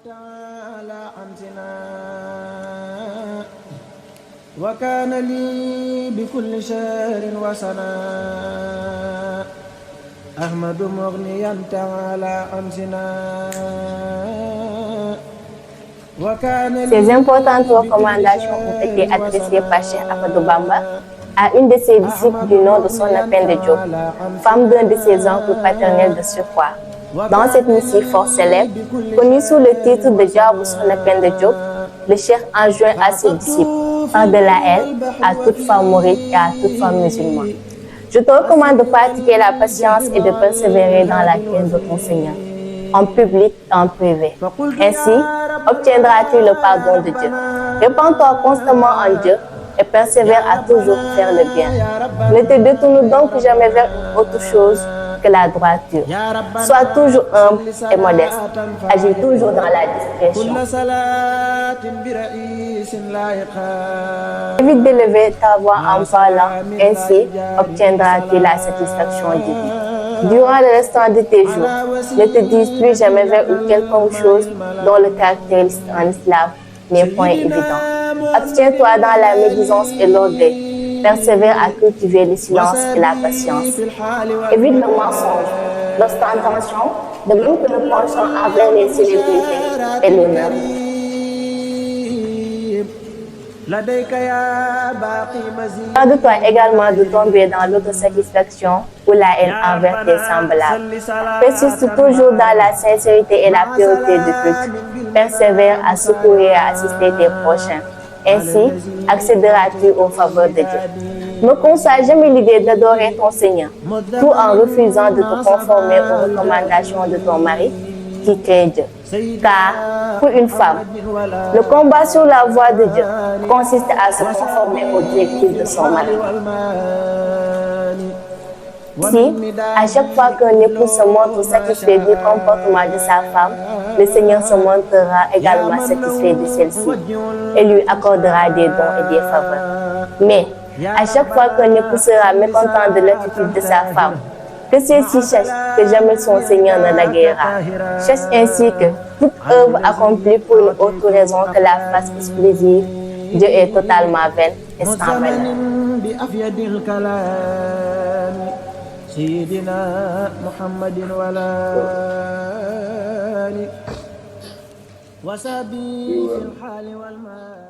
تعالى عن سنا وكان لي بكل شهر وسنا أحمد مغنيا تعالى عن سنا. Ces importantes recommandations ont été adressées par Cheikh Ahmadou Bamba à une de ses disciples du nom de Sokhna Penda Diop, femme d'un de ses oncles paternels de surcroît. Dans cette missive fort célèbre, connue sous le titre de Jawabou Sokhna Penda Diop, le Cheikh enjoint à ses disciples, par-delà elle, à toute femme mouride et à toute femme musulmane. Je te recommande de pratiquer la patience et de persévérer dans la crainte de ton Seigneur, en public et en privé. Ainsi, obtiendras-tu le pardon de Dieu. Répands-toi constamment en Dieu et persévère à toujours faire le bien. Ne te détourne donc jamais vers autre chose que la droiture. Sois toujours humble et modeste. Agis toujours dans la discrétion. Évite d'élever ta voix en parlant, ainsi obtiendras-tu la satisfaction divine. Durant le restant de tes jours, ne te dise plus jamais vers une quelconque chose dont le caractère en islam n'est point évident. Abstiens-toi dans la médisance et l'orgueil. Persévère à cultiver le silence et la patience. Évite le mensonge, l'ostentation, de même que le penchant envers les célébrités et l'honneur. Garde-toi également de tomber dans l'autosatisfaction ou la haine envers tes semblables. Persiste toujours dans la sincérité et la pureté du culte. Persévère à secourir et à assister tes prochains. Ainsi, accéderas-tu aux faveurs de Dieu. Ne conçois jamais l'idée d'adorer ton Seigneur, tout en refusant de te conformer aux recommandations de ton mari qui craint Dieu. Car, pour une femme, le combat sur la voie de Dieu consiste à se conformer aux directives de son mari. Si, à chaque fois qu'un époux se montre satisfait du comportement de sa femme, le Seigneur se montrera également satisfait de celle-ci et lui accordera des dons et des faveurs. Mais, à chaque fois qu'un époux sera mécontent de l'attitude de sa femme, que celle-ci sache que jamais son Seigneur ne l'aguerrira. Cherche ainsi que toute œuvre accomplie pour une autre raison que la face et plaisir, Dieu est totalement vain et sans valeur. سيدنا محمد ولا وسبي في الحال والمال